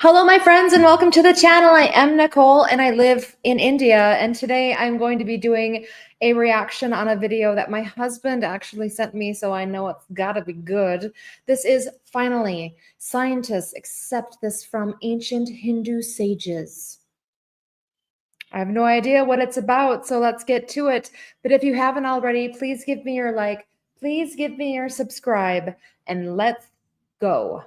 Hello, my friends, and welcome to the channel. I am Nicole, and I live in India. And today I'm going to be doing a reaction on a video that my husband actually sent me, so I know it's gotta be good. This is finally, scientists accept this from ancient Hindu sages. I have no idea what it's about, so let's get to it. But if you haven't already, please give me your like, please give me your subscribe, and let's go.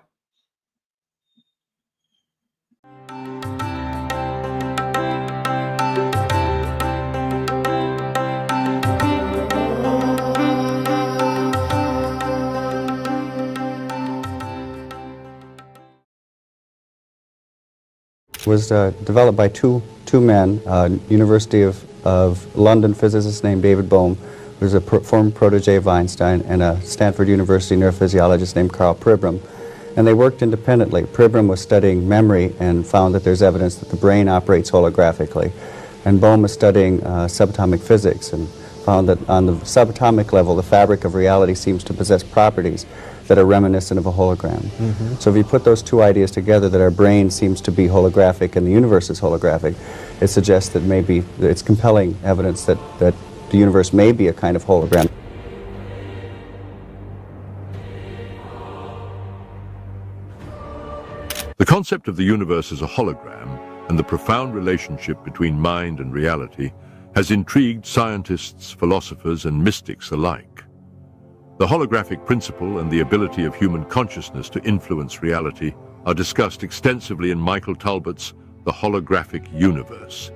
Was developed by two men, University of London physicist named David Bohm, who was a former protege of Einstein, and a Stanford University neurophysiologist named Carl Pribram. And they worked independently. Pribram was studying memory and found that there's evidence that the brain operates holographically. And Bohm was studying subatomic physics and found that on the subatomic level, the fabric of reality seems to possess properties that are reminiscent of a hologram. So if you put those two ideas together, that our brain seems to be holographic and the universe is holographic, it suggests that maybe it's compelling evidence that the universe may be a kind of hologram. The concept of the universe as a hologram and the profound relationship between mind and reality has intrigued scientists, philosophers, and mystics alike. The holographic principle and the ability of human consciousness to influence reality are discussed extensively in Michael Talbot's The Holographic Universe,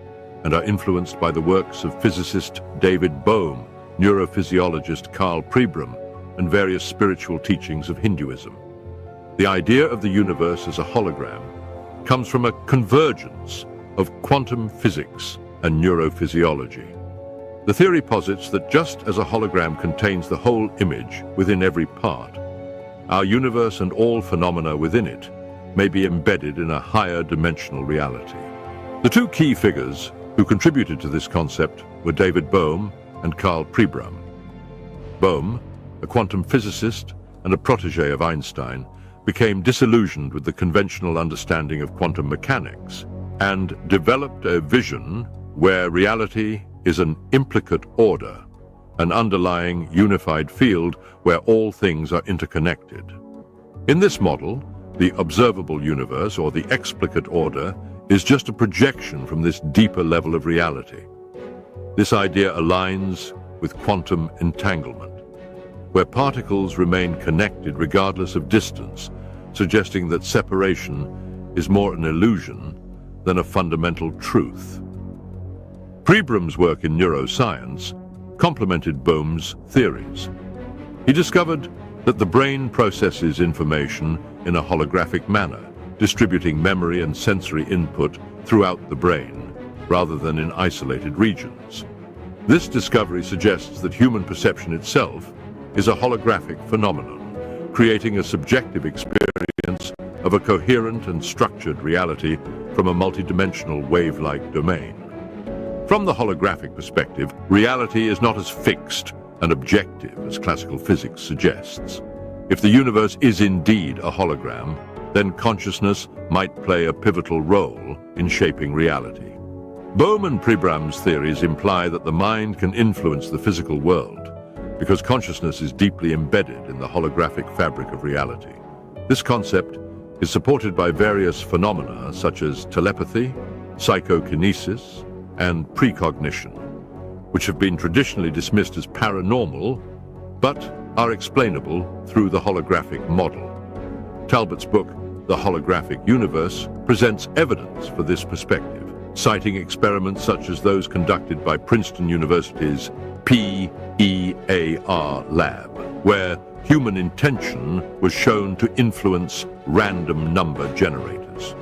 and are influenced by the works of physicist David Bohm, neurophysiologist Carl Pribram, and various spiritual teachings of Hinduism. The idea of the universe as a hologram comes from a convergence of quantum physics and neurophysiology. The theory posits that just as a hologram contains the whole image within every part, our universe and all phenomena within it may be embedded in a higher dimensional reality. The two key figures who contributed to this concept were David Bohm and Carl Pribram. Bohm, a quantum physicist and a protege of Einstein, became disillusioned with the conventional understanding of quantum mechanics and developed a vision where reality is an implicate order, an underlying unified field where all things are interconnected. In this model, the observable universe, or the explicate order, is just a projection from this deeper level of reality. This idea aligns with quantum entanglement, where particles remain connected regardless of distance, suggesting that separation is more an illusion than a fundamental truth. Pribram's work in neuroscience complemented Bohm's theories. He discovered that the brain processes information in a holographic manner, distributing memory and sensory input throughout the brain, rather than in isolated regions. This discovery suggests that human perception itself is a holographic phenomenon, creating a subjective experience of a coherent and structured reality from a multidimensional wave-like domain. From the holographic perspective, reality is not as fixed and objective as classical physics suggests. If the universe is indeed a hologram, then consciousness might play a pivotal role in shaping reality. Bohm and Pribram's theories imply that the mind can influence the physical world because consciousness is deeply embedded in the holographic fabric of reality. This concept is supported by various phenomena such as telepathy, psychokinesis, and precognition, which have been traditionally dismissed as paranormal, but are explainable through the holographic model. Talbot's book, The Holographic Universe, presents evidence for this perspective, citing experiments such as those conducted by Princeton University's PEAR lab, where human intention was shown to influence random number generators.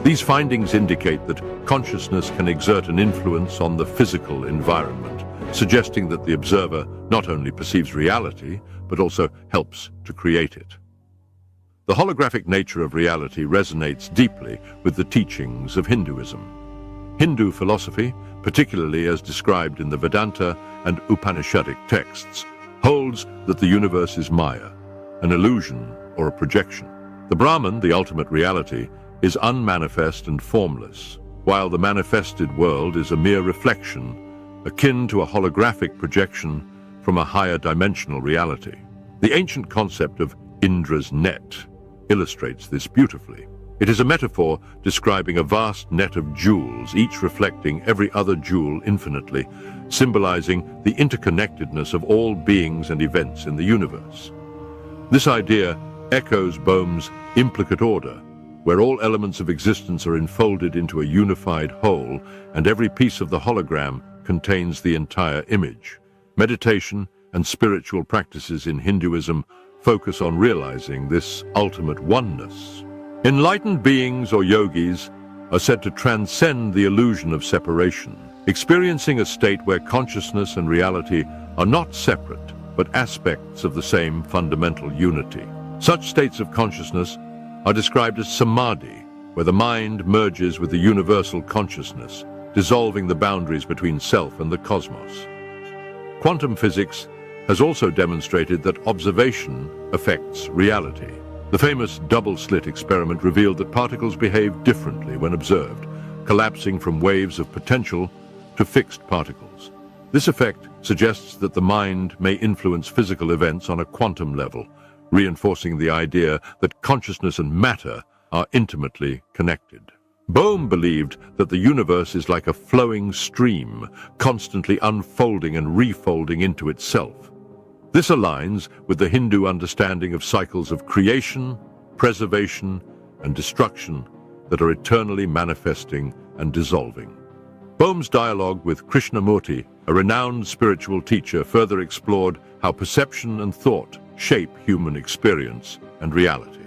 These findings indicate that consciousness can exert an influence on the physical environment, suggesting that the observer not only perceives reality, but also helps to create it. The holographic nature of reality resonates deeply with the teachings of Hinduism. Hindu philosophy, particularly as described in the Vedanta and Upanishadic texts, holds that the universe is Maya, an illusion or a projection. The Brahman, the ultimate reality, is unmanifest and formless, while the manifested world is a mere reflection, akin to a holographic projection from a higher dimensional reality. The ancient concept of Indra's net illustrates this beautifully. It is a metaphor describing a vast net of jewels, each reflecting every other jewel infinitely, symbolizing the interconnectedness of all beings and events in the universe. This idea echoes Bohm's implicate order, where all elements of existence are enfolded into a unified whole, and every piece of the hologram contains the entire image. Meditation and spiritual practices in Hinduism focus on realizing this ultimate oneness. Enlightened beings or yogis are said to transcend the illusion of separation, experiencing a state where consciousness and reality are not separate, but aspects of the same fundamental unity. Such states of consciousness are described as samadhi, where the mind merges with the universal consciousness, dissolving the boundaries between self and the cosmos. Quantum physics has also demonstrated that observation affects reality. The famous double-slit experiment revealed that particles behave differently when observed, collapsing from waves of potential to fixed particles. This effect suggests that the mind may influence physical events on a quantum level, reinforcing the idea that consciousness and matter are intimately connected. Bohm believed that the universe is like a flowing stream, constantly unfolding and refolding into itself. This aligns with the Hindu understanding of cycles of creation, preservation, and destruction that are eternally manifesting and dissolving. Bohm's dialogue with Krishnamurti, a renowned spiritual teacher, further explored how perception and thought shape human experience and reality.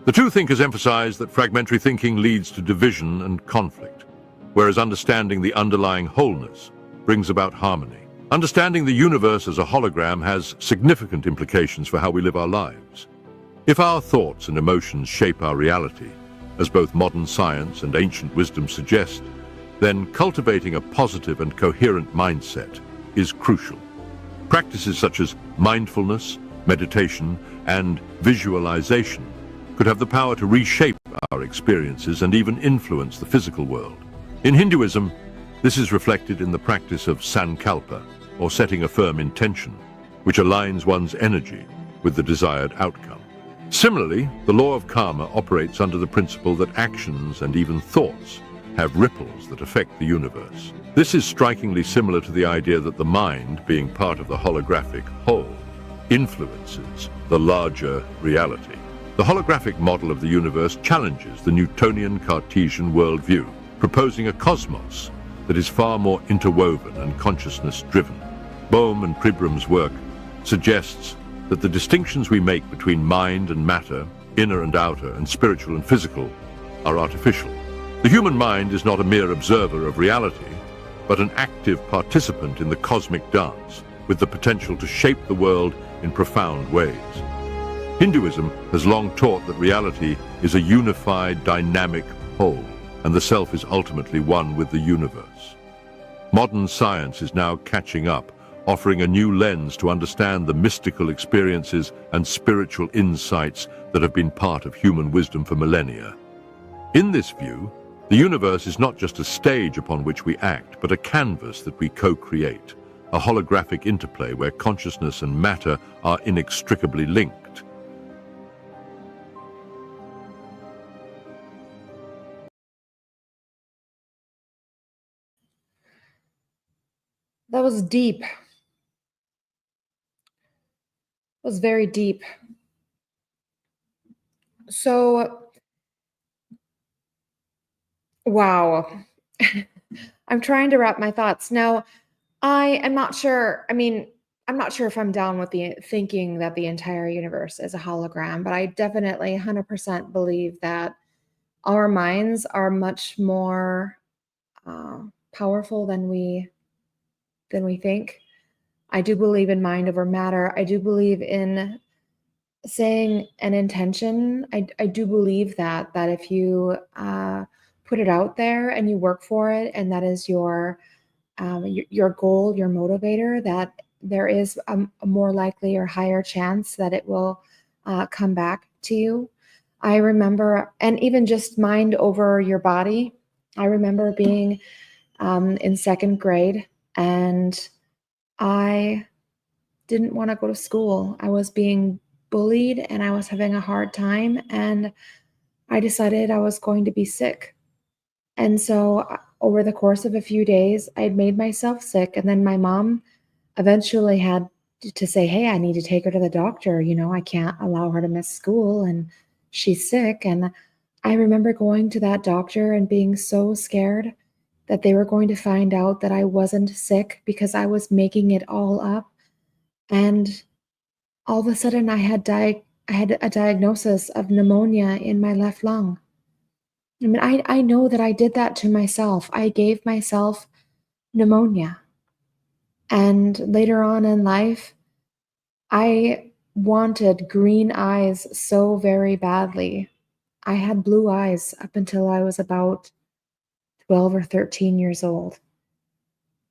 The two thinkers emphasized that fragmentary thinking leads to division and conflict, whereas understanding the underlying wholeness brings about harmony. Understanding the universe as a hologram has significant implications for how we live our lives. If our thoughts and emotions shape our reality, as both modern science and ancient wisdom suggest, then cultivating a positive and coherent mindset is crucial. Practices such as mindfulness, meditation, and visualization could have the power to reshape our experiences and even influence the physical world. In Hinduism, this is reflected in the practice of sankalpa, or setting a firm intention, which aligns one's energy with the desired outcome. Similarly, the law of karma operates under the principle that actions and even thoughts have ripples that affect the universe. This is strikingly similar to the idea that the mind, being part of the holographic whole, influences the larger reality. The holographic model of the universe challenges the Newtonian Cartesian worldview, proposing a cosmos that is far more interwoven and consciousness-driven. Bohm and Pribram's work suggests that the distinctions we make between mind and matter, inner and outer, and spiritual and physical, are artificial. The human mind is not a mere observer of reality, but an active participant in the cosmic dance, with the potential to shape the world in profound ways. Hinduism has long taught that reality is a unified, dynamic whole, and the self is ultimately one with the universe. Modern science is now catching up, offering a new lens to understand the mystical experiences and spiritual insights that have been part of human wisdom for millennia. In this view, the universe is not just a stage upon which we act, but a canvas that we co-create, a holographic interplay where consciousness and matter are inextricably linked. That was deep. It was very deep. So, wow. I'm trying to wrap my thoughts. Now, I am not sure. I mean, I'm not sure if I'm down with the thinking that the entire universe is a hologram, but I definitely 100% believe that our minds are much more powerful than we think. I do believe in mind over matter. I do believe in saying an intention. I do believe that if you put it out there and you work for it, and that is your goal, your motivator, that there is a more likely or higher chance that it will come back to you. I remember, and even just mind over your body. I remember being in second grade, and I didn't want to go to school. I was being bullied and I was having a hard time, and I decided I was going to be sick. And so over the course of a few days, I'd made myself sick, and then my mom eventually had to say, "Hey, I need to take her to the doctor. I can't allow her to miss school, and she's sick." And I remember going to that doctor and being so scared that they were going to find out that I wasn't sick because I was making it all up. And all of a sudden, I had a diagnosis of pneumonia in my left lung. I mean, I know that I did that to myself. I gave myself pneumonia. And later on in life, I wanted green eyes so very badly. I had blue eyes up until I was about 12 or 13 years old.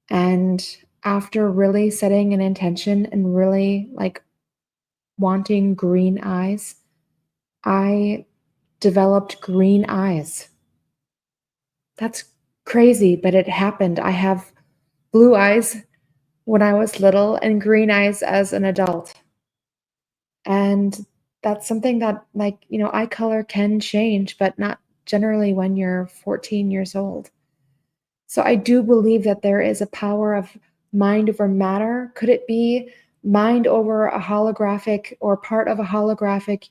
And after really setting an intention and really like wanting green eyes, I developed green eyes. That's crazy, but it happened. I have blue eyes when I was little and green eyes as an adult. And that's something that, like, eye color can change, but not generally when you're 14 years old. So I do believe that there is a power of mind over matter. Could it be mind over a holographic or part of a holographic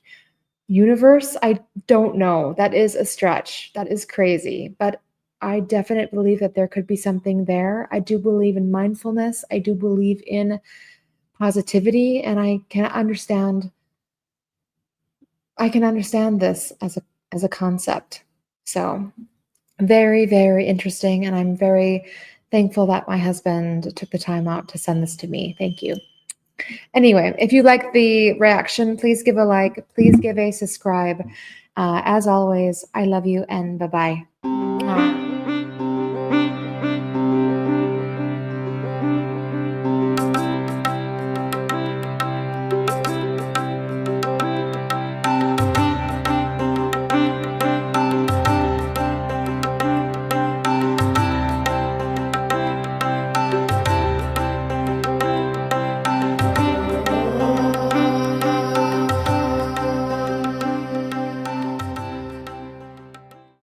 universe? I don't know. That is a stretch. That is crazy. But I definitely believe that there could be something there. I do believe in mindfulness. I do believe in positivity, and I can understand this as a concept. So very, very interesting, and I'm very thankful that my husband took the time out to send this to me. Thank you. Anyway, if you like the reaction, please give a like, please give a subscribe. As always, I love you, and bye-bye.